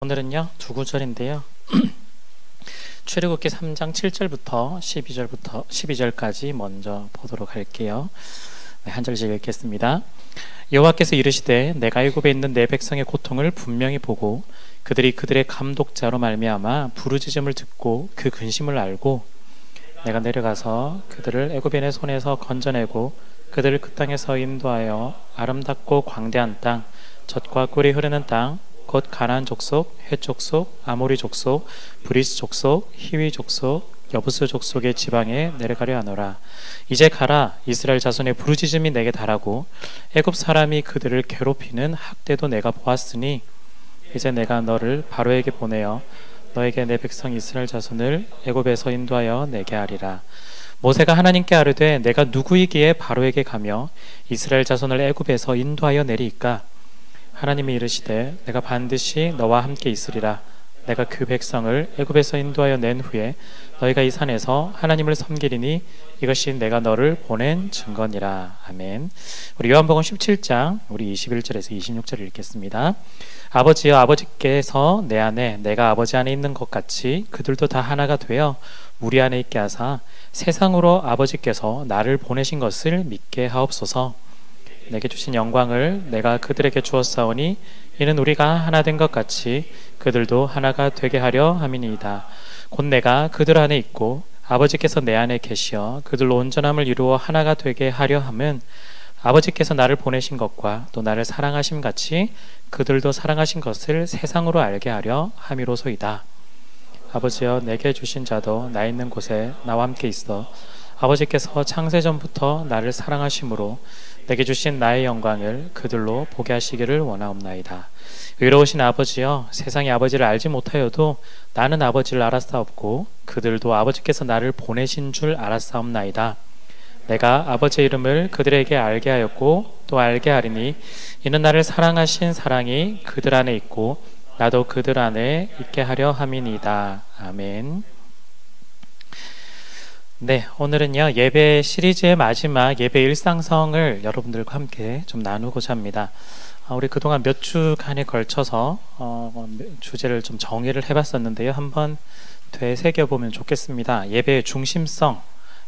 오늘은요 두 구절인데요. 출애굽기 3장 7절부터 12절까지 먼저 보도록 할게요. 한 절씩 읽겠습니다. 여호와께서 이르시되 내가 애굽에 있는 내 백성의 고통을 분명히 보고 그들이 그들의 감독자로 말미암아 부르짖음을 듣고 그 근심을 알고 내가 내려가서 그들을 애굽인의 손에서 건져내고 그들을 그 땅에서 인도하여 아름답고 광대한 땅, 젖과 꿀이 흐르는 땅, 곧 가나안 족속, 헷 족속, 아모리 족속, 브리스 족속, 히위 족속, 여부스 족속의 지방에 내려가려 하노라. 이제 가라. 이스라엘 자손의 부르짖음이 내게 달하고 애굽 사람이 그들을 괴롭히는 학대도 내가 보았으니 이제 내가 너를 바로에게 보내어 너에게 내 백성 이스라엘 자손을 애굽에서 인도하여 내게 하리라. 모세가 하나님께 아뢰되 내가 누구이기에 바로에게 가며 이스라엘 자손을 애굽에서 인도하여 내리이까? 하나님이 이르시되 내가 반드시 너와 함께 있으리라. 내가 그 백성을 애굽에서 인도하여 낸 후에 너희가 이 산에서 하나님을 섬기리니 이것이 내가 너를 보낸 증거니라. 아멘. 우리 요한복음 17장 우리 21절에서 26절 읽겠습니다. 아버지여, 아버지께서 내 안에 내가 아버지 안에 있는 것 같이 그들도 다 하나가 되어 우리 안에 있게 하사 세상으로 아버지께서 나를 보내신 것을 믿게 하옵소서. 내게 주신 영광을 내가 그들에게 주었사오니 이는 우리가 하나 된 것 같이 그들도 하나가 되게 하려 함이니이다. 곧 내가 그들 안에 있고 아버지께서 내 안에 계시어 그들로 온전함을 이루어 하나가 되게 하려 함은 아버지께서 나를 보내신 것과 또 나를 사랑하심 같이 그들도 사랑하신 것을 세상으로 알게 하려 함이로소이다. 아버지여, 내게 주신 자도 나 있는 곳에 나와 함께 있어 아버지께서 창세전부터 나를 사랑하심으로 내게 주신 나의 영광을 그들로 보게 하시기를 원하옵나이다. 의로우신 아버지여, 세상이 아버지를 알지 못하여도 나는 아버지를 알았사옵고 그들도 아버지께서 나를 보내신 줄 알았사옵나이다. 내가 아버지의 이름을 그들에게 알게 하였고 또 알게 하리니 이는 나를 사랑하신 사랑이 그들 안에 있고 나도 그들 안에 있게 하려 함이니이다. 아멘. 네, 오늘은요 예배 시리즈의 마지막 예배 일상성을 여러분들과 함께 좀 나누고자 합니다. 우리 그동안 몇 주간에 걸쳐서 주제를 좀 정의를 해봤었는데요. 한번 되새겨보면 좋겠습니다. 예배의 중심성,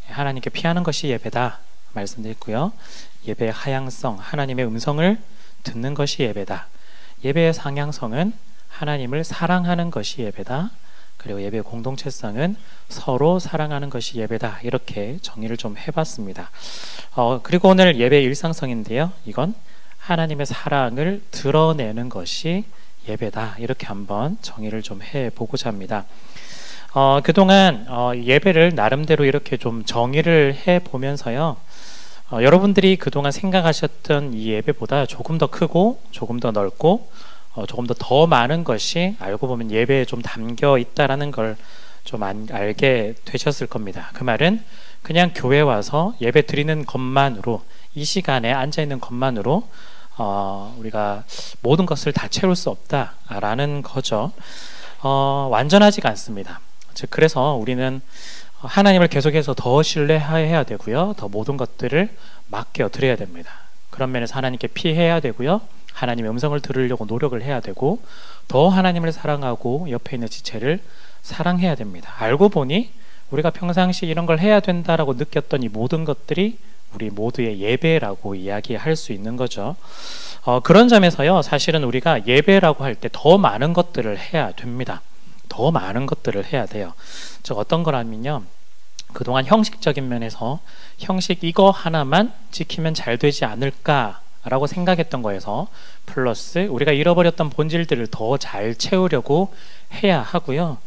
하나님께 피하는 것이 예배다 말씀드렸고요. 예배의 하향성, 하나님의 음성을 듣는 것이 예배다. 예배의 상향성은 하나님을 사랑하는 것이 예배다. 그리고 예배의 공동체성은 서로 사랑하는 것이 예배다. 이렇게 정의를 좀 해봤습니다. 그리고 오늘 예배의 일상성인데요. 이건 하나님의 사랑을 드러내는 것이 예배다. 이렇게 한번 정의를 좀 해보고자 합니다. 그동안 예배를 나름대로 이렇게 좀 정의를 해보면서요. 여러분들이 그동안 생각하셨던 이 예배보다 조금 더 크고 조금 더 넓고 조금 더 많은 것이 알고 보면 예배에 좀 담겨 있다라는 걸 좀 알게 되셨을 겁니다. 그 말은 그냥 교회 와서 예배 드리는 것만으로, 이 시간에 앉아 있는 것만으로 우리가 모든 것을 다 채울 수 없다라는 거죠. 완전하지가 않습니다. 즉 그래서 우리는 하나님을 계속해서 더 신뢰해야 되고요, 더 모든 것들을 맡겨 드려야 됩니다. 그런 면에서 하나님께 피해야 되고요, 하나님의 음성을 들으려고 노력을 해야 되고, 더 하나님을 사랑하고 옆에 있는 지체를 사랑해야 됩니다. 알고 보니 우리가 평상시 이런 걸 해야 된다라고 느꼈던 이 모든 것들이 우리 모두의 예배라고 이야기할 수 있는 거죠. 그런 점에서요, 사실은 우리가 예배라고 할 때 더 많은 것들을 해야 됩니다. 더 많은 것들을 해야 돼요. 즉 어떤 거라면요, 그동안 형식적인 면에서 형식 이거 하나만 지키면 잘 되지 않을까 라고 생각했던 거에서 플러스 우리가 잃어버렸던 본질들을 더 잘 채우려고 해야 하고요.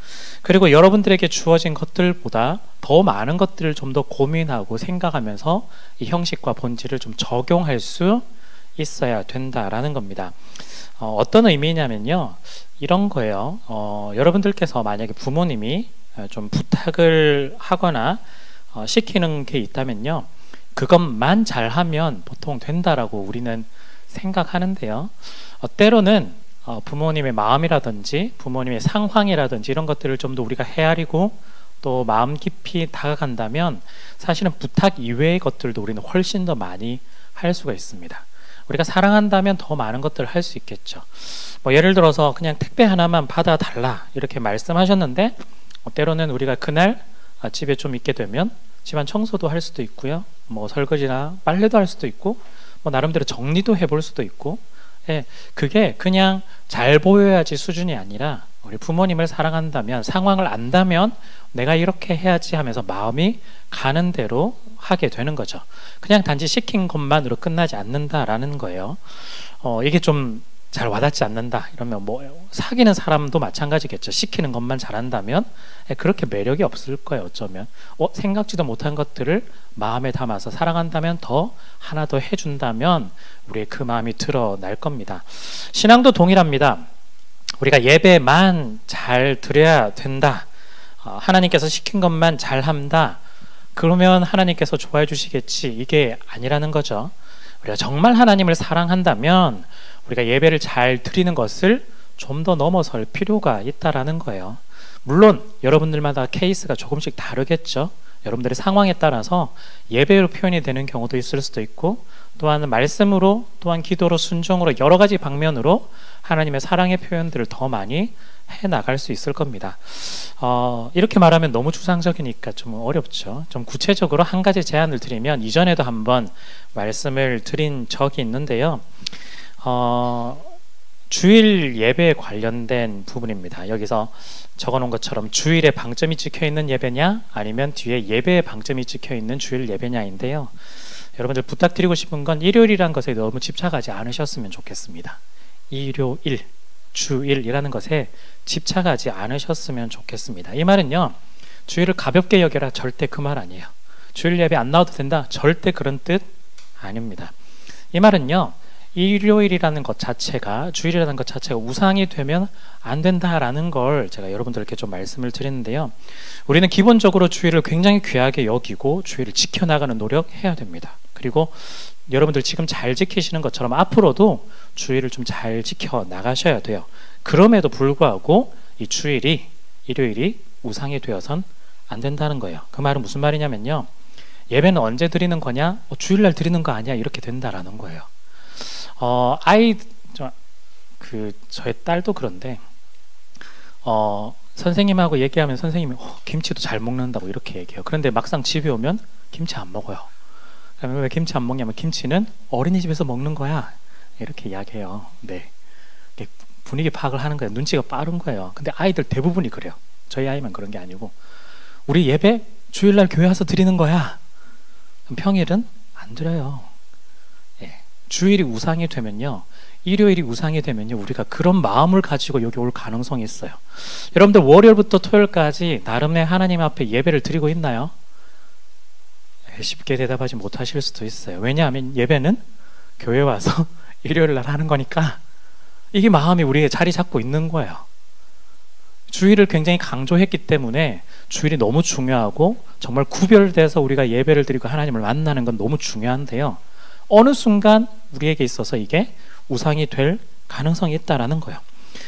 그리고 여러분들에게 주어진 것들보다 더 많은 것들을 좀 더 고민하고 생각하면서 이 형식과 본질을 좀 적용할 수 있어야 된다라는 겁니다. 어떤 의미냐면요, 이런 거예요. 여러분들께서 만약에 부모님이 좀 부탁을 하거나 시키는 게 있다면요, 그것만 잘하면 보통 된다라고 우리는 생각하는데요. 때로는 부모님의 마음이라든지 부모님의 상황이라든지 이런 것들을 좀 더 우리가 헤아리고 또 마음 깊이 다가간다면 사실은 부탁 이외의 것들도 우리는 훨씬 더 많이 할 수가 있습니다. 우리가 사랑한다면 더 많은 것들을 할 수 있겠죠. 뭐 예를 들어서 그냥 택배 하나만 받아달라 이렇게 말씀하셨는데 때로는 우리가 그날 집에 좀 있게 되면 집안 청소도 할 수도 있고요. 뭐 설거지나 빨래도 할 수도 있고 뭐 나름대로 정리도 해볼 수도 있고 예, 그게 그냥 잘 보여야지 수준이 아니라 우리 부모님을 사랑한다면 상황을 안다면 내가 이렇게 해야지 하면서 마음이 가는 대로 하게 되는 거죠. 그냥 단지 시킨 것만으로 끝나지 않는다라는 거예요. 이게 좀 잘 와닿지 않는다 이러면 뭐 사귀는 사람도 마찬가지겠죠. 시키는 것만 잘한다면 그렇게 매력이 없을 거예요. 어쩌면 생각지도 못한 것들을 마음에 담아서 사랑한다면 더 하나 더 해준다면 우리의 그 마음이 드러날 겁니다. 신앙도 동일합니다. 우리가 예배만 잘 드려야 된다. 하나님께서 시킨 것만 잘한다. 그러면 하나님께서 좋아해 주시겠지. 이게 아니라는 거죠. 우리가 정말 하나님을 사랑한다면 우리가 예배를 잘 드리는 것을 좀 더 넘어설 필요가 있다라는 거예요. 물론 여러분들마다 케이스가 조금씩 다르겠죠. 여러분들의 상황에 따라서 예배로 표현이 되는 경우도 있을 수도 있고 또한 말씀으로 또한 기도로 순종으로 여러 가지 방면으로 하나님의 사랑의 표현들을 더 많이 해나갈 수 있을 겁니다. 이렇게 말하면 너무 주상적이니까 좀 어렵죠. 좀 구체적으로 한 가지 제안을 드리면 이전에도 한번 말씀을 드린 적이 있는데요. 주일 예배에 관련된 부분입니다. 여기서 적어놓은 것처럼 주일에 방점이 찍혀있는 예배냐 아니면 뒤에 예배에 방점이 찍혀있는 주일 예배냐인데요. 여러분들 부탁드리고 싶은 건 일요일이라는 것에 너무 집착하지 않으셨으면 좋겠습니다. 일요일, 주일이라는 것에 집착하지 않으셨으면 좋겠습니다. 이 말은요, 주일을 가볍게 여겨라 절대 그 말 아니에요. 주일 예배 안 나와도 된다 절대 그런 뜻 아닙니다. 이 말은요, 일요일이라는 것 자체가 주일이라는 것 자체가 우상이 되면 안 된다라는 걸 제가 여러분들께 좀 말씀을 드리는데요. 우리는 기본적으로 주일을 굉장히 귀하게 여기고 주일을 지켜나가는 노력해야 됩니다. 그리고 여러분들 지금 잘 지키시는 것처럼 앞으로도 주일을 좀 잘 지켜나가셔야 돼요. 그럼에도 불구하고 이 주일이 일요일이 우상이 되어선 안 된다는 거예요. 그 말은 무슨 말이냐면요, 예배는 언제 드리는 거냐? 주일날 드리는 거 아니야? 이렇게 된다라는 거예요. 저의 딸도 그런데 선생님하고 얘기하면 선생님이 김치도 잘 먹는다고 이렇게 얘기해요. 그런데 막상 집에 오면 김치 안 먹어요. 그러면 왜 김치 안 먹냐면 김치는 어린이집에서 먹는 거야 이렇게 이야기해요. 네, 분위기 파악을 하는 거예요. 눈치가 빠른 거예요. 근데 아이들 대부분이 그래요. 저희 아이만 그런 게 아니고 우리 예배 주일날 교회 와서 드리는 거야. 평일은 안 드려요. 주일이 우상이 되면요, 일요일이 우상이 되면요, 우리가 그런 마음을 가지고 여기 올 가능성이 있어요. 여러분들 월요일부터 토요일까지 나름의 하나님 앞에 예배를 드리고 있나요? 쉽게 대답하지 못하실 수도 있어요. 왜냐하면 예배는 교회 와서 일요일 날 하는 거니까 이게 마음이 우리의 자리 잡고 있는 거예요. 주일을 굉장히 강조했기 때문에 주일이 너무 중요하고 정말 구별돼서 우리가 예배를 드리고 하나님을 만나는 건 너무 중요한데요, 어느 순간 우리에게 있어서 이게 우상이 될 가능성이 있다라는 거예요.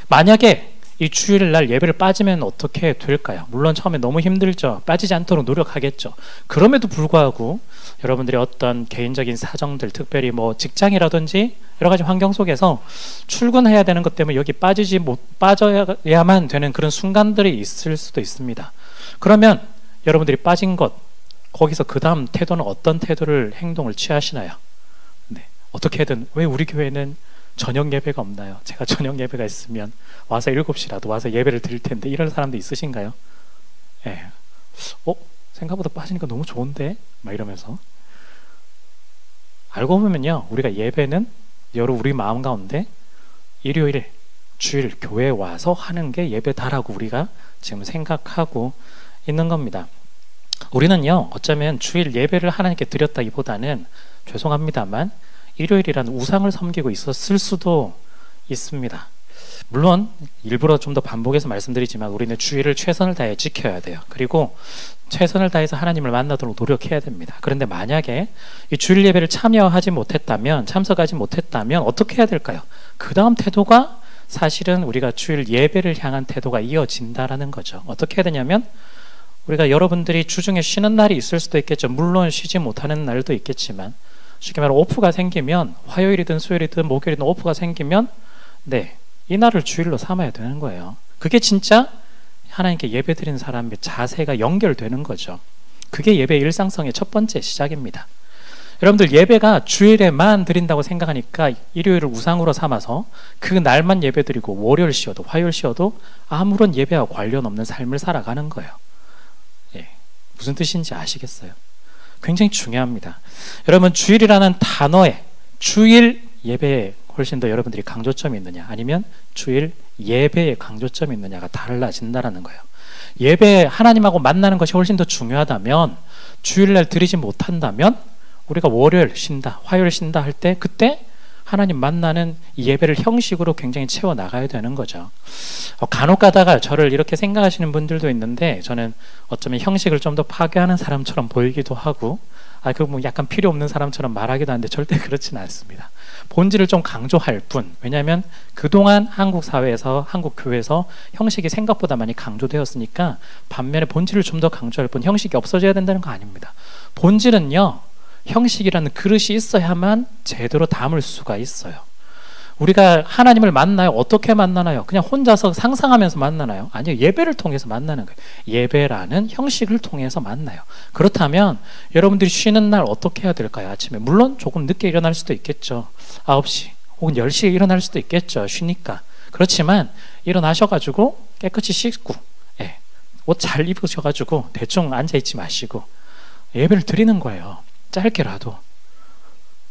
만약에 이 주일날 예배를 빠지면 어떻게 될까요? 물론 처음에 너무 힘들죠. 빠지지 않도록 노력하겠죠. 그럼에도 불구하고 여러분들이 어떤 개인적인 사정들, 특별히 뭐 직장이라든지 여러 가지 환경 속에서 출근해야 되는 것 때문에 여기 빠져야만 되는 그런 순간들이 있을 수도 있습니다. 그러면 여러분들이 빠진 것, 거기서 그 다음 태도는 어떤 태도를, 행동을 취하시나요? 어떻게든, 왜 우리 교회는 저녁 예배가 없나요? 제가 저녁 예배가 있으면 와서 7시라도 와서 예배를 드릴 텐데, 이런 사람도 있으신가요? 예. 생각보다 빠지니까 너무 좋은데? 막 이러면서. 알고 보면요, 우리가 예배는 우리 마음 가운데 일요일, 주일 교회에 와서 하는 게 예배다라고 우리가 지금 생각하고 있는 겁니다. 우리는요, 어쩌면 주일 예배를 하나님께 드렸다기보다는, 죄송합니다만 일요일이라는 우상을 섬기고 있었을 수도 있습니다. 물론 일부러 좀 더 반복해서 말씀드리지만 우리는 주일을 최선을 다해 지켜야 돼요. 그리고 최선을 다해서 하나님을 만나도록 노력해야 됩니다. 그런데 만약에 이 주일 예배를 참석하지 못했다면 어떻게 해야 될까요? 그 다음 태도가 사실은 우리가 주일 예배를 향한 태도가 이어진다라는 거죠. 어떻게 해야 되냐면, 우리가 여러분들이 주중에 쉬는 날이 있을 수도 있겠죠. 물론 쉬지 못하는 날도 있겠지만 쉽게 말하면 오프가 생기면, 화요일이든 수요일이든 목요일이든 오프가 생기면 이날을 주일로 삼아야 되는 거예요. 그게 진짜 하나님께 예배드리는 사람의 자세가 연결되는 거죠. 그게 예배의 일상성의 첫 번째 시작입니다. 여러분들, 예배가 주일에만 드린다고 생각하니까 일요일을 우상으로 삼아서 그 날만 예배드리고 월요일 쉬어도 화요일 쉬어도 아무런 예배와 관련 없는 삶을 살아가는 거예요. 무슨 뜻인지 아시겠어요? 굉장히 중요합니다. 여러분, 주일이라는 단어에 주일 예배에 훨씬 더 여러분들이 강조점이 있느냐, 아니면 주일 예배에 강조점이 있느냐가 달라진다라는 거예요. 예배, 하나님하고 만나는 것이 훨씬 더 중요하다면, 주일날 드리지 못한다면 우리가 월요일 쉰다, 화요일 쉰다 할 때 그때 하나님 만나는 이 예배를 형식으로 굉장히 채워나가야 되는 거죠. 간혹 가다가 저를 이렇게 생각하시는 분들도 있는데, 저는 어쩌면 형식을 좀 더 파괴하는 사람처럼 보이기도 하고, 그리고 뭐 약간 필요 없는 사람처럼 말하기도 하는데 절대 그렇지는 않습니다. 본질을 좀 강조할 뿐. 왜냐하면 그동안 한국 사회에서, 한국 교회에서 형식이 생각보다 많이 강조되었으니까 반면에 본질을 좀 더 강조할 뿐, 형식이 없어져야 된다는 거 아닙니다. 본질은요, 형식이라는 그릇이 있어야만 제대로 담을 수가 있어요. 우리가 하나님을 만나요? 어떻게 만나나요? 그냥 혼자서 상상하면서 만나나요? 아니요, 예배를 통해서 만나는 거예요. 예배라는 형식을 통해서 만나요. 그렇다면 여러분들이 쉬는 날 어떻게 해야 될까요? 아침에 물론 조금 늦게 일어날 수도 있겠죠. 9시 혹은 10시에 일어날 수도 있겠죠, 쉬니까. 그렇지만 일어나셔가지고 깨끗이 씻고 옷 잘 입으셔가지고 대충 앉아있지 마시고 예배를 드리는 거예요. 짧게라도.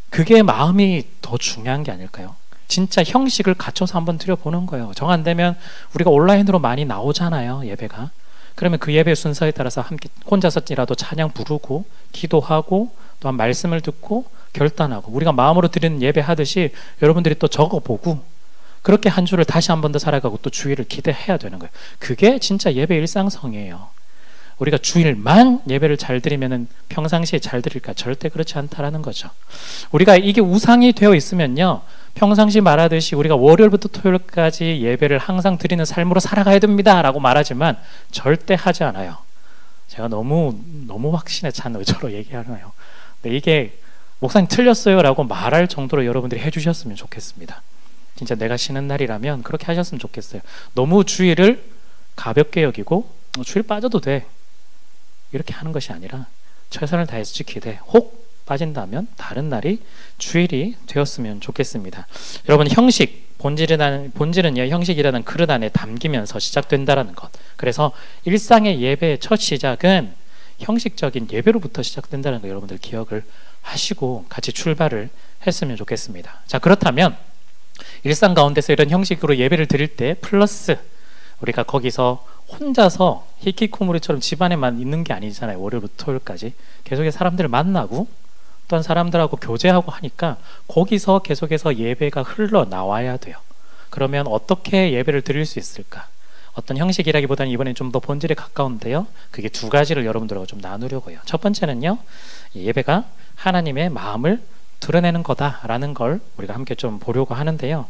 그게 마음이 더 중요한 게 아닐까요? 진짜 형식을 갖춰서 한번 드려보는 거예요. 정 안 되면 우리가 온라인으로 많이 나오잖아요, 예배가. 그러면 그 예배 순서에 따라서 함께 혼자서라도 찬양 부르고 기도하고 또한 말씀을 듣고 결단하고, 우리가 마음으로 드리는 예배 하듯이 여러분들이 또 적어보고, 그렇게 한 주를 다시 한 번 더 살아가고 또 주일을 기대해야 되는 거예요. 그게 진짜 예배 일상성이에요. 우리가 주일만 예배를 잘 드리면은 평상시에 잘 드릴까? 절대 그렇지 않다라는 거죠. 우리가 이게 우상이 되어 있으면요, 평상시 말하듯이 우리가 월요일부터 토요일까지 예배를 항상 드리는 삶으로 살아가야 됩니다 라고 말하지만 절대 하지 않아요. 제가 너무 확신에 찬 의저로 얘기하나요? 근데 이게 목사님 틀렸어요 라고 말할 정도로 여러분들이 해주셨으면 좋겠습니다. 진짜 내가 쉬는 날이라면 그렇게 하셨으면 좋겠어요. 너무 주일을 가볍게 여기고 주일 빠져도 돼 이렇게 하는 것이 아니라 최선을 다해서 지키되, 혹 빠진다면 다른 날이 주일이 되었으면 좋겠습니다. 여러분, 형식, 본질은요, 형식이라는 그릇 안에 담기면서 시작된다라는 것. 그래서 일상의 예배의 첫 시작은 형식적인 예배로부터 시작된다는 거 여러분들 기억을 하시고 같이 출발을 했으면 좋겠습니다. 자, 그렇다면 일상 가운데서 이런 형식으로 예배를 드릴 때 플러스 우리가 거기서 혼자서 히키코모리처럼 집안에만 있는 게 아니잖아요. 월요일부터 토요일까지 계속해서 사람들을 만나고 어떤 사람들하고 교제하고 하니까 거기서 계속해서 예배가 흘러나와야 돼요. 그러면 어떻게 예배를 드릴 수 있을까? 어떤 형식이라기보다는 이번엔 좀 더 본질에 가까운데요, 그게 두 가지를 여러분들하고 좀 나누려고 해요. 첫 번째는요, 예배가 하나님의 마음을 드러내는 거다라는 걸 우리가 함께 좀 보려고 하는데요,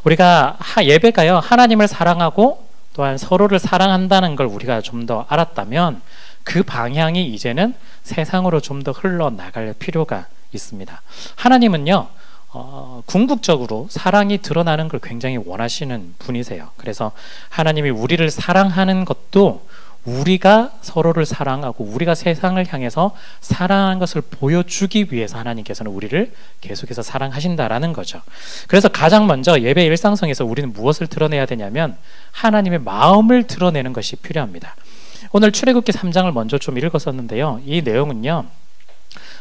우리가 예배가요, 하나님을 사랑하고 또한 서로를 사랑한다는 걸 우리가 좀 더 알았다면 그 방향이 이제는 세상으로 좀 더 흘러나갈 필요가 있습니다. 하나님은요, 궁극적으로 사랑이 드러나는 걸 굉장히 원하시는 분이세요. 그래서 하나님이 우리를 사랑하는 것도 우리가 서로를 사랑하고 우리가 세상을 향해서 사랑하는 것을 보여주기 위해서 하나님께서는 우리를 계속해서 사랑하신다라는 거죠. 그래서 가장 먼저 예배 일상성에서 우리는 무엇을 드러내야 되냐면 하나님의 마음을 드러내는 것이 필요합니다. 오늘 출애굽기 3장을 먼저 좀 읽었었는데요, 이 내용은요,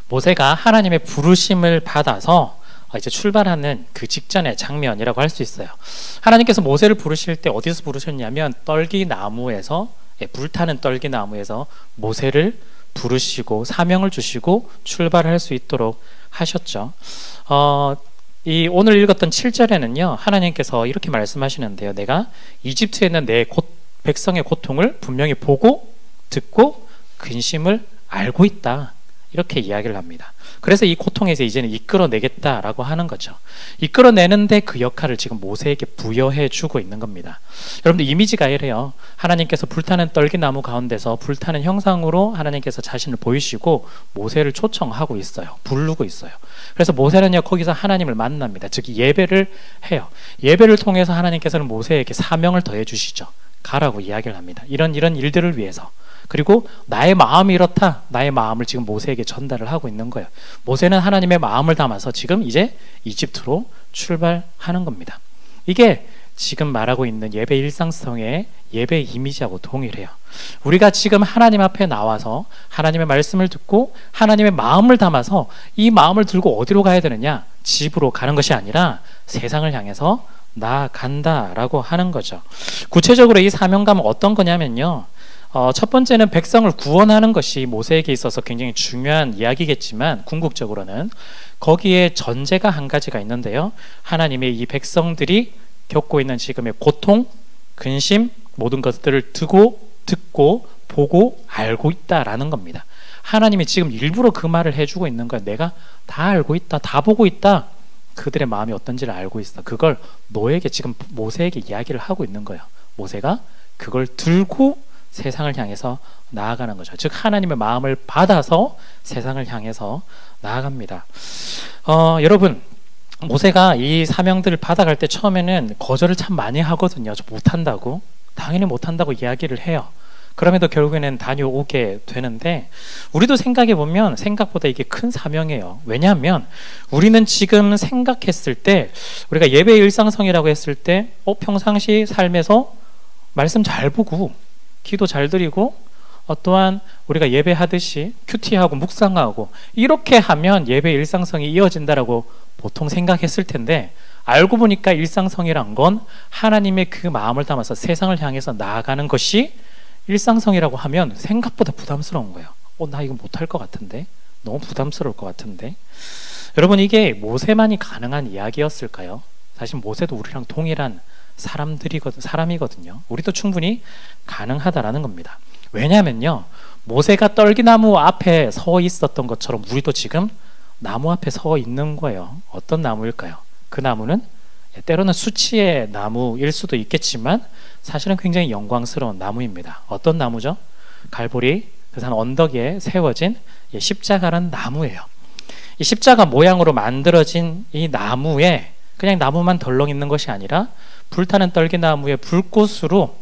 모세가 하나님의 부르심을 받아서 이제 출발하는 그 직전의 장면이라고 할 수 있어요. 하나님께서 모세를 부르실 때 어디서 부르셨냐면 떨기나무에서, 불타는 떨기나무에서 모세를 부르시고 사명을 주시고 출발할 수 있도록 하셨죠. 이 오늘 읽었던 7절에는요, 하나님께서 이렇게 말씀하시는데요, 내가 이집트에 있는 내 백성의 고통을 분명히 보고 듣고 근심을 알고 있다, 이렇게 이야기를 합니다. 그래서 이 고통에서 이제는 이끌어내겠다라고 하는 거죠. 이끌어내는데 그 역할을 지금 모세에게 부여해 주고 있는 겁니다. 여러분들 이미지가 이래요. 하나님께서 불타는 떨기나무 가운데서 불타는 형상으로 하나님께서 자신을 보이시고 모세를 초청하고 있어요. 부르고 있어요. 그래서 모세는요 거기서 하나님을 만납니다. 즉 예배를 해요. 예배를 통해서 하나님께서는 모세에게 사명을 더해 주시죠. 가라고 이야기를 합니다. 이런 일들을 위해서. 그리고 나의 마음이 이렇다. 나의 마음을 지금 모세에게 전달을 하고 있는 거예요. 모세는 하나님의 마음을 담아서 지금 이제 이집트로 출발하는 겁니다. 이게 지금 말하고 있는 예배 일상성의 예배 이미지하고 동일해요. 우리가 지금 하나님 앞에 나와서 하나님의 말씀을 듣고 하나님의 마음을 담아서 이 마음을 들고 어디로 가야 되느냐? 집으로 가는 것이 아니라 세상을 향해서 나아간다라고 하는 거죠. 구체적으로 이 사명감은 어떤 거냐면요. 첫 번째는 백성을 구원하는 것이 모세에게 있어서 굉장히 중요한 이야기겠지만 궁극적으로는 거기에 전제가 한 가지가 있는데요. 하나님의 이 백성들이 겪고 있는 지금의 고통, 근심, 모든 것들을 듣고 보고 알고 있다라는 겁니다. 하나님이 지금 일부러 그 말을 해주고 있는 거야. 내가 다 알고 있다, 다 보고 있다. 그들의 마음이 어떤지를 알고 있어. 그걸 너에게 지금 모세에게 이야기를 하고 있는 거예요. 모세가 그걸 들고 세상을 향해서 나아가는 거죠. 즉 하나님의 마음을 받아서 세상을 향해서 나아갑니다. 여러분 모세가 이 사명들을 받아갈 때 처음에는 거절을 참 많이 하거든요. 저 못한다고, 당연히 못한다고 이야기를 해요. 그럼에도 결국에는 다녀오게 되는데 우리도 생각해 보면 생각보다 이게 큰 사명이에요. 왜냐하면 우리는 지금 생각했을 때 우리가 예배 일상성이라고 했을 때 평상시 삶에서 말씀 잘 보고 기도 잘 드리고 또한 우리가 예배하듯이 큐티하고 묵상하고 이렇게 하면 예배 일상성이 이어진다라고 보통 생각했을 텐데 알고 보니까 일상성이란 건 하나님의 그 마음을 담아서 세상을 향해서 나아가는 것이 일상성이라고 하면 생각보다 부담스러운 거예요. 나 이거 못할 것 같은데, 너무 부담스러울 것 같은데. 여러분 이게 모세만이 가능한 이야기였을까요? 사실 모세도 우리랑 동일한 사람이거든요. 우리도 충분히 가능하다라는 겁니다. 왜냐하면요 모세가 떨기나무 앞에 서 있었던 것처럼 우리도 지금 나무 앞에 서 있는 거예요. 어떤 나무일까요? 그 나무는 때로는 수치의 나무일 수도 있겠지만 사실은 굉장히 영광스러운 나무입니다. 어떤 나무죠? 갈보리 그 산 언덕에 세워진 십자가라는 나무예요. 이 십자가 모양으로 만들어진 이 나무에 그냥 나무만 덜렁 있는 것이 아니라 불타는 떨기나무의 불꽃으로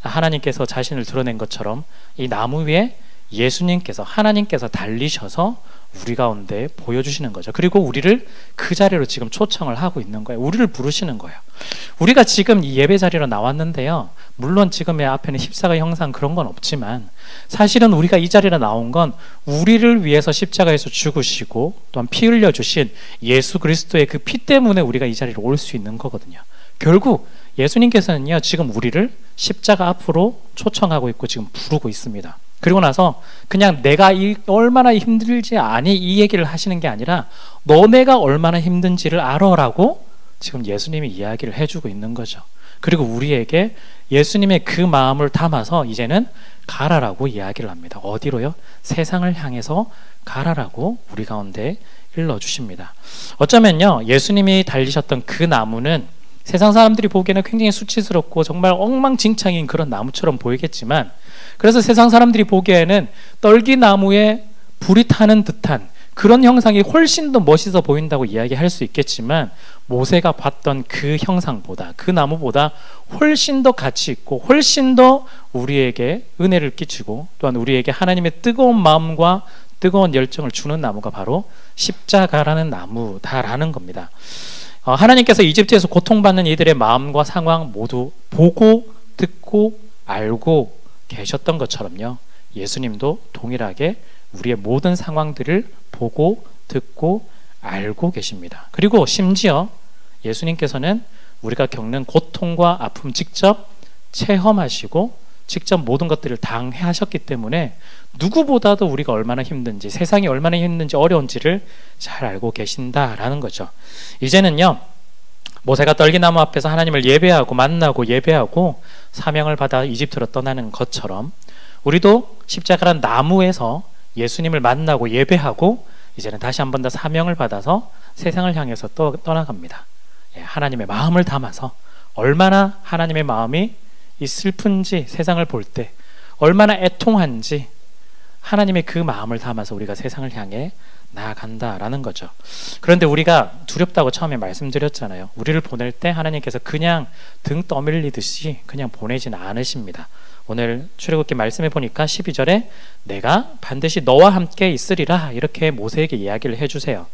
하나님께서 자신을 드러낸 것처럼 이 나무 위에 예수님께서 하나님께서 달리셔서 우리 가운데 보여주시는 거죠. 그리고 우리를 그 자리로 지금 초청을 하고 있는 거예요. 우리를 부르시는 거예요. 우리가 지금 이 예배 자리로 나왔는데요. 물론 지금의 앞에는 십자가 형상 그런 건 없지만 사실은 우리가 이 자리로 나온 건 우리를 위해서 십자가에서 죽으시고 또한 피 흘려주신 예수 그리스도의 그 피 때문에 우리가 이 자리로 올 수 있는 거거든요. 결국 예수님께서는요 지금 우리를 십자가 앞으로 초청하고 있고 지금 부르고 있습니다. 그리고 나서 그냥 내가 얼마나 힘들지 아니 이 얘기를 하시는 게 아니라 너네가 얼마나 힘든지를 알아라고 지금 예수님이 이야기를 해주고 있는 거죠. 그리고 우리에게 예수님의 그 마음을 담아서 이제는 가라라고 이야기를 합니다. 어디로요? 세상을 향해서 가라라고 우리 가운데 일러주십니다. 어쩌면요 예수님이 달리셨던 그 나무는 세상 사람들이 보기에는 굉장히 수치스럽고 정말 엉망진창인 그런 나무처럼 보이겠지만 그래서 세상 사람들이 보기에는 떨기나무에 불이 타는 듯한 그런 형상이 훨씬 더 멋있어 보인다고 이야기할 수 있겠지만 모세가 봤던 그 형상보다 그 나무보다 훨씬 더 가치 있고 훨씬 더 우리에게 은혜를 끼치고 또한 우리에게 하나님의 뜨거운 마음과 뜨거운 열정을 주는 나무가 바로 십자가라는 나무다라는 겁니다. 하나님께서 이집트에서 고통받는 이들의 마음과 상황 모두 보고 듣고 알고 계셨던 것처럼요 예수님도 동일하게 우리의 모든 상황들을 보고 듣고 알고 계십니다. 그리고 심지어 예수님께서는 우리가 겪는 고통과 아픔 직접 체험하시고 직접 모든 것들을 당해하셨기 때문에 누구보다도 우리가 얼마나 힘든지 세상이 얼마나 힘든지 어려운지를 잘 알고 계신다라는 거죠. 이제는요 모세가 떨기나무 앞에서 하나님을 예배하고 만나고 예배하고 사명을 받아 이집트로 떠나는 것처럼 우리도 십자가란 나무에서 예수님을 만나고 예배하고 이제는 다시 한 번 더 사명을 받아서 세상을 향해서 또 떠나갑니다. 하나님의 마음을 담아서 얼마나 하나님의 마음이 이 슬픈지 세상을 볼 때 얼마나 애통한지 하나님의 그 마음을 담아서 우리가 세상을 향해 나아간다라는 거죠. 그런데 우리가 두렵다고 처음에 말씀드렸잖아요. 우리를 보낼 때 하나님께서 그냥 등 떠밀리듯이 그냥 보내지는 않으십니다. 오늘 출애굽기 말씀해 보니까 12절에 내가 반드시 너와 함께 있으리라 이렇게 모세에게 이야기를 해주세요.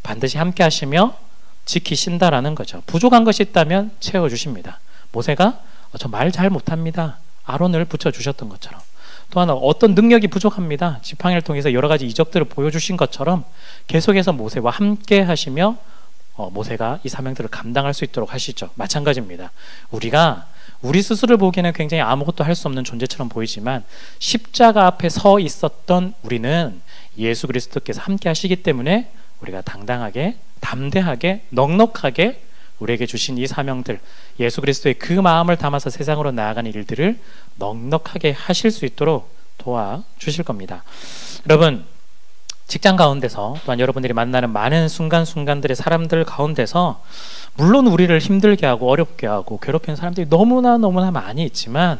반드시 함께 하시며 지키신다라는 거죠. 부족한 것이 있다면 채워주십니다. 모세가 저 말 잘 못합니다. 아론을 붙여주셨던 것처럼 또한 어떤 능력이 부족합니다. 지팡이를 통해서 여러 가지 이적들을 보여주신 것처럼 계속해서 모세와 함께 하시며 모세가 이 사명들을 감당할 수 있도록 하시죠. 마찬가지입니다. 우리가 우리 스스로를 보기에는 굉장히 아무것도 할 수 없는 존재처럼 보이지만 십자가 앞에 서 있었던 우리는 예수 그리스도께서 함께 하시기 때문에 우리가 당당하게 담대하게 넉넉하게 우리에게 주신 이 사명들 예수 그리스도의 그 마음을 담아서 세상으로 나아가는 일들을 넉넉하게 하실 수 있도록 도와주실 겁니다. 여러분 직장 가운데서 또한 여러분들이 만나는 많은 순간순간들의 사람들 가운데서 물론 우리를 힘들게 하고 어렵게 하고 괴롭히는 사람들이 너무나 많이 있지만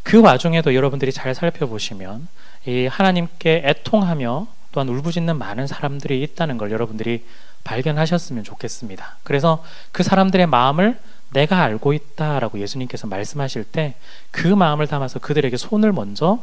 그 와중에도 여러분들이 잘 살펴보시면 이 하나님께 애통하며 또한 울부짖는 많은 사람들이 있다는 걸 여러분들이 발견하셨으면 좋겠습니다. 그래서 그 사람들의 마음을 내가 알고 있다라고 예수님께서 말씀하실 때 그 마음을 담아서 그들에게 손을 먼저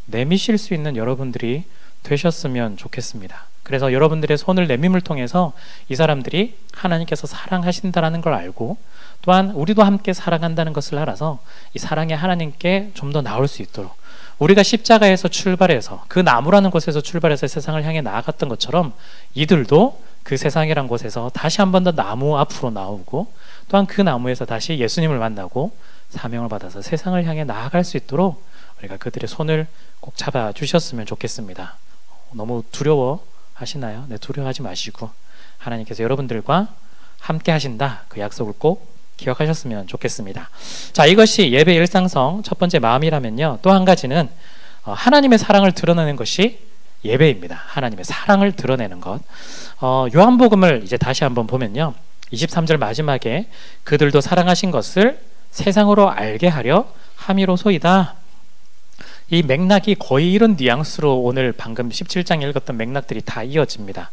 내미실 수 있는 여러분들이 되셨으면 좋겠습니다. 그래서 여러분들의 손을 내밈을 통해서 이 사람들이 하나님께서 사랑하신다는 걸 알고 또한 우리도 함께 사랑한다는 것을 알아서 이 사랑의 하나님께 좀 더 나올 수 있도록 우리가 십자가에서 출발해서 그 나무라는 곳에서 출발해서 세상을 향해 나아갔던 것처럼 이들도 그 세상이란 곳에서 다시 한 번 더 나무 앞으로 나오고 또한 그 나무에서 다시 예수님을 만나고 사명을 받아서 세상을 향해 나아갈 수 있도록 우리가 그들의 손을 꼭 잡아주셨으면 좋겠습니다. 너무 두려워하시나요? 네, 두려워하지 마시고 하나님께서 여러분들과 함께 하신다 그 약속을 꼭 기억하셨으면 좋겠습니다. 자, 이것이 예배 일상성 첫 번째 마음이라면요, 또 한 가지는 하나님의 사랑을 드러내는 것이 예배입니다. 하나님의 사랑을 드러내는 것. 요한복음을 이제 다시 한번 보면요, 23절 마지막에 그들도 사랑하신 것을 세상으로 알게 하려 함이로소이다. 이 맥락이 거의 이런 뉘앙스로 오늘 방금 17장 읽었던 맥락들이 다 이어집니다.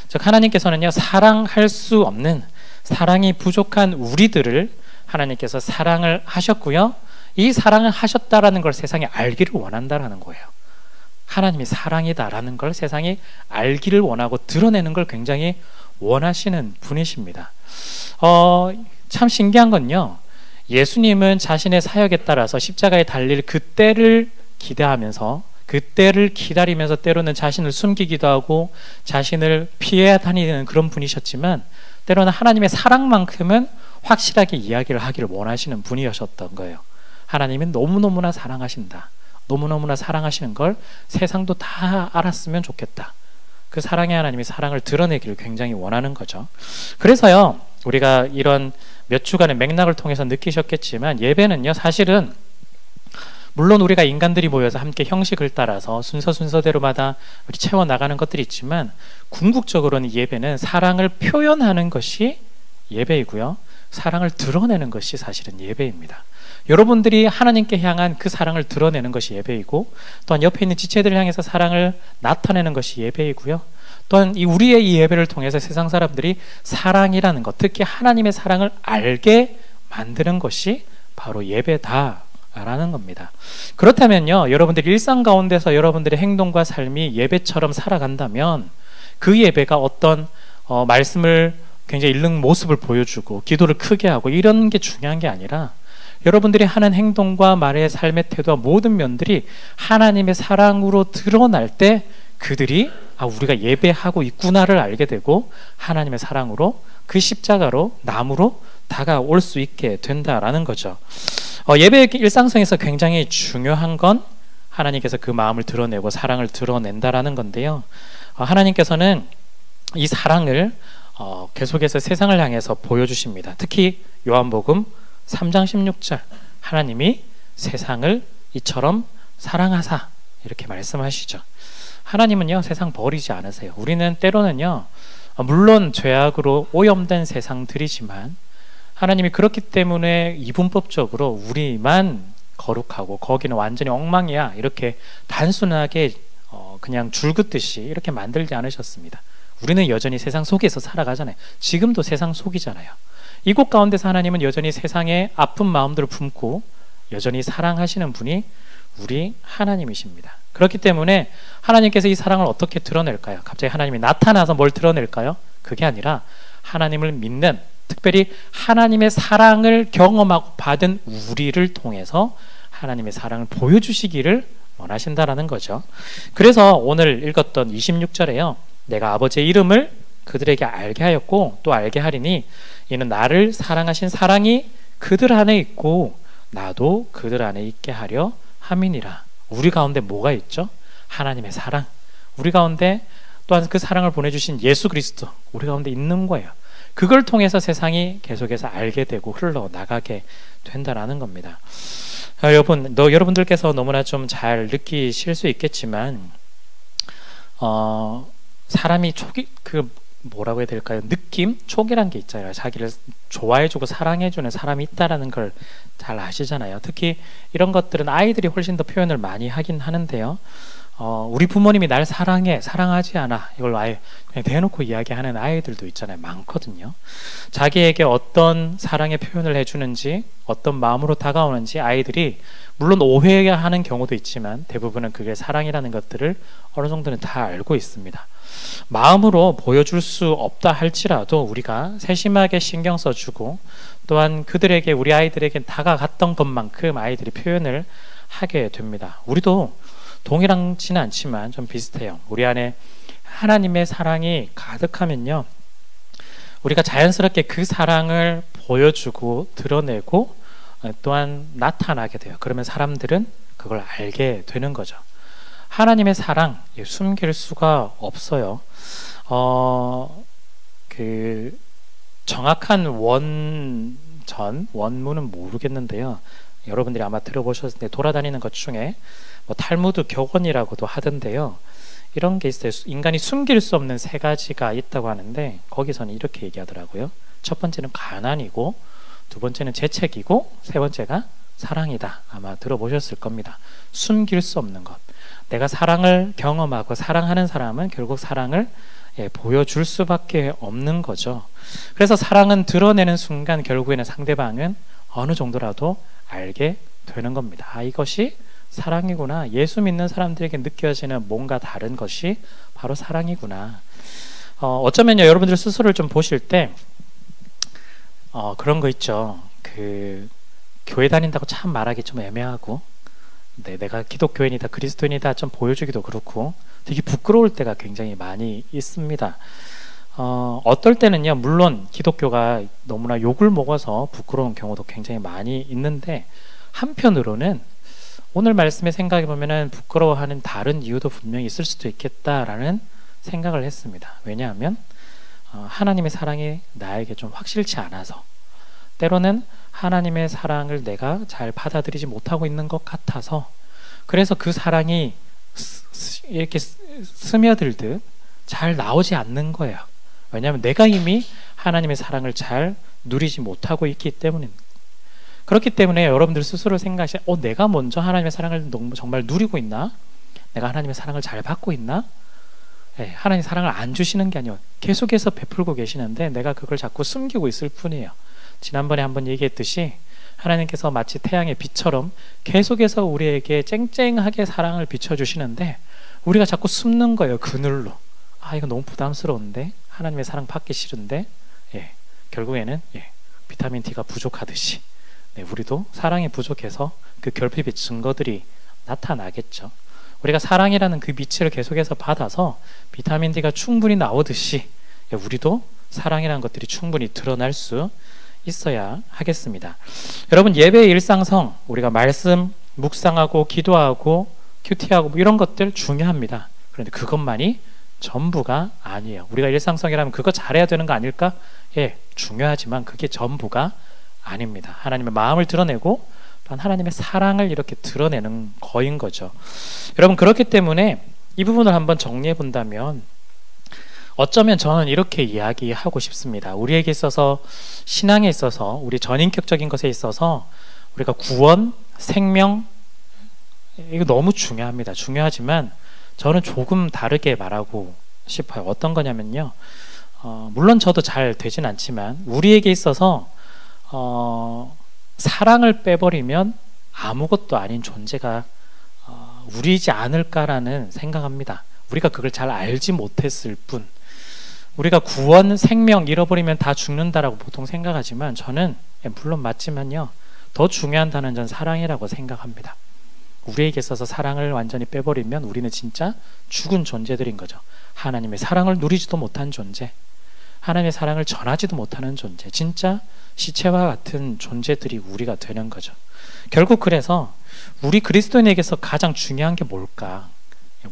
즉 하나님께서는요, 사랑할 수 없는, 사랑이 부족한 우리들을 하나님께서 사랑을 하셨고요, 이 사랑을 하셨다라는 걸 세상이 알기를 원한다라는 거예요. 하나님이 사랑이다라는 걸 세상이 알기를 원하고 드러내는 걸 굉장히 원하시는 분이십니다. 참 신기한 건요, 예수님은 자신의 사역에 따라서 십자가에 달릴 그때를 기대하면서 그때를 기다리면서 때로는 자신을 숨기기도 하고 자신을 피해 다니는 그런 분이셨지만 때로는 하나님의 사랑만큼은 확실하게 이야기를 하기를 원하시는 분이셨던 거예요. 하나님은 너무너무나 사랑하신다, 너무너무나 사랑하시는 걸 세상도 다 알았으면 좋겠다. 그 사랑의 하나님이 사랑을 드러내기를 굉장히 원하는 거죠. 그래서요, 우리가 이런 몇 주간의 맥락을 통해서 느끼셨겠지만 예배는요, 사실은 물론 우리가 인간들이 모여서 함께 형식을 따라서 순서대로마다 우리 채워나가는 것들이 있지만 궁극적으로는 예배는 사랑을 표현하는 것이 예배이고요, 사랑을 드러내는 것이 사실은 예배입니다. 여러분들이 하나님께 향한 그 사랑을 드러내는 것이 예배이고 또한 옆에 있는 지체들을 향해서 사랑을 나타내는 것이 예배이고요, 또한 우리의 이 예배를 통해서 세상 사람들이 사랑이라는 것, 특히 하나님의 사랑을 알게 만드는 것이 바로 예배다라는 겁니다. 그렇다면요, 여러분들이 일상 가운데서 여러분들의 행동과 삶이 예배처럼 살아간다면 그 예배가 어떤 말씀을 굉장히 읽는 모습을 보여주고 기도를 크게 하고 이런 게 중요한 게 아니라 여러분들이 하는 행동과 말의 삶의 태도와 모든 면들이 하나님의 사랑으로 드러날 때 그들이 우리가 예배하고 있구나를 알게 되고 하나님의 사랑으로 그 십자가로 나무로 다가올 수 있게 된다라는 거죠. 예배의 일상성에서 굉장히 중요한 건 하나님께서 그 마음을 드러내고 사랑을 드러낸다라는 건데요, 하나님께서는 이 사랑을 계속해서 세상을 향해서 보여주십니다. 특히 요한복음 3장 16절 하나님이 세상을 이처럼 사랑하사 이렇게 말씀하시죠. 하나님은요, 세상 버리지 않으세요. 우리는 때로는요, 물론 죄악으로 오염된 세상들이지만 하나님이 그렇기 때문에 이분법적으로 우리만 거룩하고 거기는 완전히 엉망이야 이렇게 단순하게 그냥 줄 긋듯이 이렇게 만들지 않으셨습니다. 우리는 여전히 세상 속에서 살아가잖아요. 지금도 세상 속이잖아요. 이곳 가운데서 하나님은 여전히 세상의 아픈 마음들을 품고 여전히 사랑하시는 분이 우리 하나님이십니다. 그렇기 때문에 하나님께서 이 사랑을 어떻게 드러낼까요? 갑자기 하나님이 나타나서 뭘 드러낼까요? 그게 아니라 하나님을 믿는, 특별히 하나님의 사랑을 경험하고 받은 우리를 통해서 하나님의 사랑을 보여주시기를 원하신다라는 거죠. 그래서 오늘 읽었던 26절에요. 내가 아버지의 이름을 그들에게 알게 하였고 또 알게 하리니 이는 나를 사랑하신 사랑이 그들 안에 있고 나도 그들 안에 있게 하려 함이니라. 우리 가운데 뭐가 있죠? 하나님의 사랑. 우리 가운데 또한 그 사랑을 보내주신 예수 그리스도 우리 가운데 있는 거예요. 그걸 통해서 세상이 계속해서 알게 되고 흘러나가게 된다라는 겁니다. 여러분들께서 너무나 좀 잘 느끼실 수 있겠지만 사람이 뭐라고 해야 될까요? 느낌? 촉이란 게 있잖아요. 자기를 좋아해주고 사랑해주는 사람이 있다라는 걸 잘 아시잖아요. 특히 이런 것들은 아이들이 훨씬 더 표현을 많이 하긴 하는데요. 우리 부모님이 날 사랑해, 사랑하지 않아 이걸 아예 그냥 대놓고 이야기하는 아이들도 있잖아요. 많거든요. 자기에게 어떤 사랑의 표현을 해주는지, 어떤 마음으로 다가오는지 아이들이 물론 오해하는 경우도 있지만 대부분은 그게 사랑이라는 것들을 어느 정도는 다 알고 있습니다. 마음으로 보여줄 수 없다 할지라도 우리가 세심하게 신경 써주고 또한 그들에게, 우리 아이들에게 다가갔던 것만큼 아이들이 표현을 하게 됩니다. 우리도 동일하지는 않지만 좀 비슷해요. 우리 안에 하나님의 사랑이 가득하면요, 우리가 자연스럽게 그 사랑을 보여주고 드러내고 또한 나타나게 돼요. 그러면 사람들은 그걸 알게 되는 거죠. 하나님의 사랑 숨길 수가 없어요. 그 정확한 원문은 모르겠는데요. 여러분들이 아마 들어보셨을 때 돌아다니는 것 중에 뭐 탈무드 교권이라고도 하던데요. 이런 게 있어요. 인간이 숨길 수 없는 세 가지가 있다고 하는데 거기서는 이렇게 얘기하더라고요. 첫 번째는 가난이고, 두 번째는 재책이고, 세 번째가 사랑이다. 아마 들어보셨을 겁니다. 숨길 수 없는 것. 내가 사랑을 경험하고 사랑하는 사람은 결국 사랑을 보여줄 수밖에 없는 거죠. 그래서 사랑은 드러내는 순간 결국에는 상대방은 어느 정도라도 알게 되는 겁니다. 아, 이것이 사랑이구나. 예수 믿는 사람들에게 느껴지는 뭔가 다른 것이 바로 사랑이구나. 어쩌면요, 여러분들 스스로를 좀 보실 때 그런 거 있죠. 그 교회 다닌다고 참 말하기 좀 애매하고, 내가 기독교인이다, 그리스도인이다 좀 보여주기도 그렇고 되게 부끄러울 때가 굉장히 많이 있습니다. 어떨 때는요, 물론 기독교가 너무나 욕을 먹어서 부끄러운 경우도 굉장히 많이 있는데, 한편으로는 오늘 말씀에 생각해 보면은 부끄러워하는 다른 이유도 분명히 있을 수도 있겠다라는 생각을 했습니다. 왜냐하면 하나님의 사랑이 나에게 좀 확실치 않아서, 때로는 하나님의 사랑을 내가 잘 받아들이지 못하고 있는 것 같아서, 그래서 그 사랑이 이렇게 스며들듯 잘 나오지 않는 거예요. 왜냐하면 내가 이미 하나님의 사랑을 잘 누리지 못하고 있기 때문입니다. 그렇기 때문에 여러분들 스스로 생각하시면 내가 먼저 하나님의 사랑을 정말 누리고 있나? 내가 하나님의 사랑을 잘 받고 있나? 하나님 사랑을 안 주시는 게 아니에요. 계속해서 베풀고 계시는데 내가 그걸 자꾸 숨기고 있을 뿐이에요. 지난번에 한번 얘기했듯이 하나님께서 마치 태양의 빛처럼 계속해서 우리에게 쨍쨍하게 사랑을 비춰주시는데 우리가 자꾸 숨는 거예요. 그늘로. 이거 너무 부담스러운데, 하나님의 사랑 받기 싫은데, 결국에는 비타민 D가 부족하듯이 우리도 사랑이 부족해서 그 결핍의 증거들이 나타나겠죠. 우리가 사랑이라는 그 빛을 계속해서 받아서 비타민 D가 충분히 나오듯이 우리도 사랑이라는 것들이 충분히 드러날 수 있어야 하겠습니다. 여러분, 예배의 일상성, 우리가 말씀 묵상하고 기도하고 큐티하고 이런 것들 중요합니다. 그런데 그것만이 전부가 아니에요. 우리가 일상성이라면 그거 잘해야 되는 거 아닐까? 중요하지만 그게 전부가 아닙니다. 하나님의 마음을 드러내고 또한 하나님의 사랑을 이렇게 드러내는 거인 거죠. 여러분, 그렇기 때문에 이 부분을 한번 정리해 본다면 어쩌면 저는 이렇게 이야기하고 싶습니다. 우리에게 있어서, 신앙에 있어서, 우리 전인격적인 것에 있어서 우리가 구원, 생명, 이거 너무 중요합니다. 중요하지만 저는 조금 다르게 말하고 싶어요. 어떤 거냐면요, 물론 저도 잘 되진 않지만 우리에게 있어서 사랑을 빼버리면 아무것도 아닌 존재가 우리이지 않을까라는 생각합니다. 우리가 그걸 잘 알지 못했을 뿐, 우리가 구원, 생명 잃어버리면 다 죽는다라고 보통 생각하지만 저는, 물론 맞지만요, 더 중요한 단어는 전 사랑이라고 생각합니다. 우리에게 있어서 사랑을 완전히 빼버리면 우리는 진짜 죽은 존재들인 거죠. 하나님의 사랑을 누리지도 못한 존재, 하나님의 사랑을 전하지도 못하는 존재, 진짜 시체와 같은 존재들이 우리가 되는 거죠. 결국 그래서 우리 그리스도인에게서 가장 중요한 게 뭘까?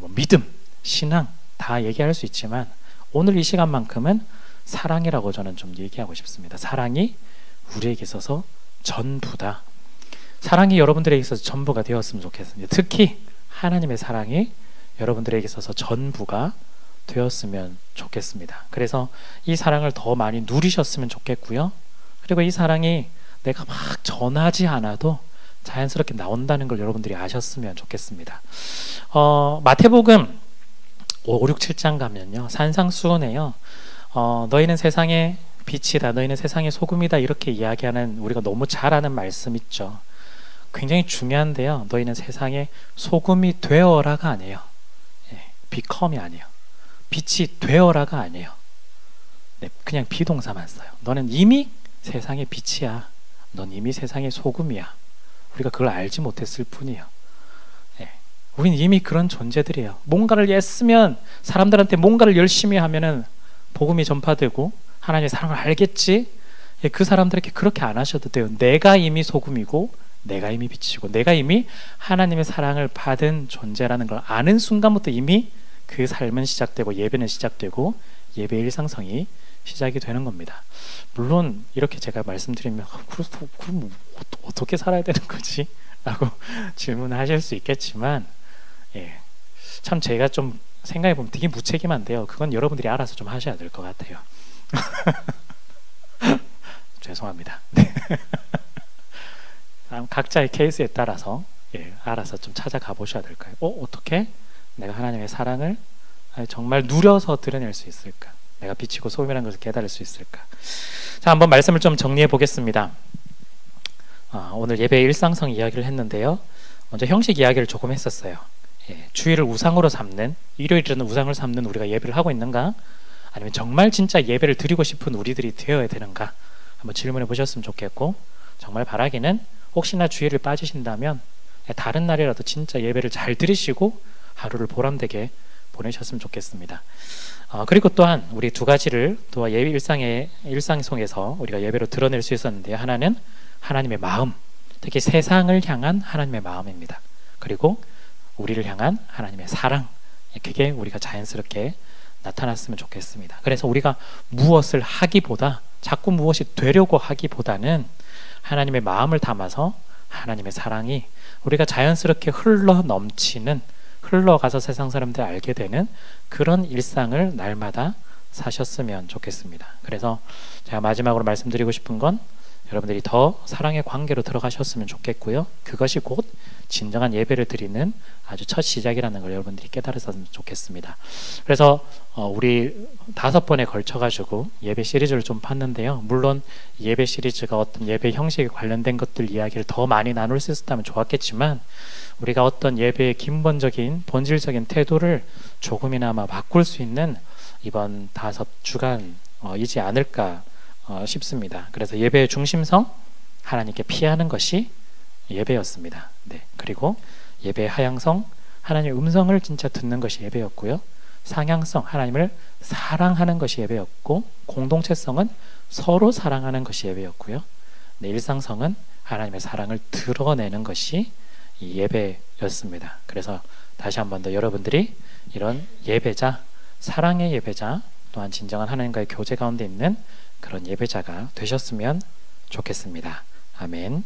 믿음, 신앙 다 얘기할 수 있지만 오늘 이 시간만큼은 사랑이라고 저는 좀 얘기하고 싶습니다. 사랑이 우리에게 있어서 전부다. 사랑이 여러분들에게 있어서 전부가 되었으면 좋겠습니다. 특히 하나님의 사랑이 여러분들에게 있어서 전부가 되었으면 좋겠습니다. 그래서 이 사랑을 더 많이 누리셨으면 좋겠고요. 그리고 이 사랑이 내가 막 전하지 않아도 자연스럽게 나온다는 걸 여러분들이 아셨으면 좋겠습니다. 마태복음 5, 6, 7장 가면요, 산상수훈에요, 너희는 세상의 빛이다, 너희는 세상의 소금이다, 이렇게 이야기하는 우리가 너무 잘 아는 말씀 있죠. 굉장히 중요한데요, 너희는 세상의 소금이 되어라가 아니에요. become이 아니에요. 빛이 되어라가 아니에요. 그냥 비동사만 써요. 너는 이미 세상의 빛이야. 넌 이미 세상의 소금이야. 우리가 그걸 알지 못했을 뿐이에요. 우리는 이미 그런 존재들이에요. 뭔가를 애쓰면, 사람들한테 뭔가를 열심히 하면은 복음이 전파되고 하나님의 사랑을 알겠지. 그 사람들에게 그렇게 안 하셔도 돼요. 내가 이미 소금이고 내가 이미 빛이고 내가 이미 하나님의 사랑을 받은 존재라는 걸 아는 순간부터 이미 그 삶은 시작되고 예배는 시작되고 예배의 일상성이 시작이 되는 겁니다. 물론 이렇게 제가 말씀드리면 그럼 어떻게 살아야 되는 거지? 라고 질문하실 수 있겠지만, 참 제가 좀 생각해보면 되게 무책임한데요, 그건 여러분들이 알아서 좀 하셔야 될 것 같아요. 죄송합니다. 각자의 케이스에 따라서 알아서 좀 찾아가 보셔야 될 거예요. 어떻게 내가 하나님의 사랑을 정말 누려서 드러낼 수 있을까? 내가 빛이고 소금이라는 것을 깨달을 수 있을까? 자, 한번 말씀을 좀 정리해 보겠습니다. 오늘 예배의 일상성 이야기를 했는데요, 먼저 형식 이야기를 조금 했었어요. 주일을 우상으로 삼는, 일요일은 우상을 삼는 우리가 예배를 하고 있는가? 아니면 정말 진짜 예배를 드리고 싶은 우리들이 되어야 되는가? 한번 질문해 보셨으면 좋겠고, 정말 바라기는 혹시나 주일을 빠지신다면 다른 날이라도 진짜 예배를 잘 드리시고 하루를 보람되게 보내셨으면 좋겠습니다. 그리고 또한 우리 두 가지를 또 예배 일상 속에서 우리가 예배로 드러낼 수 있었는데요, 하나는 하나님의 마음, 특히 세상을 향한 하나님의 마음입니다. 그리고 우리를 향한 하나님의 사랑, 그게 우리가 자연스럽게 나타났으면 좋겠습니다. 그래서 우리가 무엇을 하기보다, 자꾸 무엇이 되려고 하기보다는 하나님의 마음을 담아서 하나님의 사랑이 우리가 자연스럽게 흘러 넘치는, 흘러가서 세상 사람들이 알게 되는 그런 일상을 날마다 사셨으면 좋겠습니다. 그래서 제가 마지막으로 말씀드리고 싶은 건 여러분들이 더 사랑의 관계로 들어가셨으면 좋겠고요, 그것이 곧 진정한 예배를 드리는 아주 첫 시작이라는 걸 여러분들이 깨달으셨으면 좋겠습니다. 그래서 우리 5번에 걸쳐가지고 예배 시리즈를 좀 봤는데요, 물론 예배 시리즈가 어떤 예배 형식에 관련된 것들 이야기를 더 많이 나눌 수 있었다면 좋았겠지만, 우리가 어떤 예배의 근본적인 본질적인 태도를 조금이나마 바꿀 수 있는 이번 5주간이지 않을까 싶습니다. 그래서 예배의 중심성, 하나님께 피하는 것이 예배였습니다. 그리고 예배의 하향성, 하나님의 음성을 진짜 듣는 것이 예배였고요, 상향성, 하나님을 사랑하는 것이 예배였고, 공동체성은 서로 사랑하는 것이 예배였고요, 일상성은 하나님의 사랑을 드러내는 것이 예배였습니다. 그래서 다시 한 번 더 여러분들이 이런 예배자, 사랑의 예배자, 또한 진정한 하나님과의 교제 가운데 있는 그런 예배자가 되셨으면 좋겠습니다. 아멘.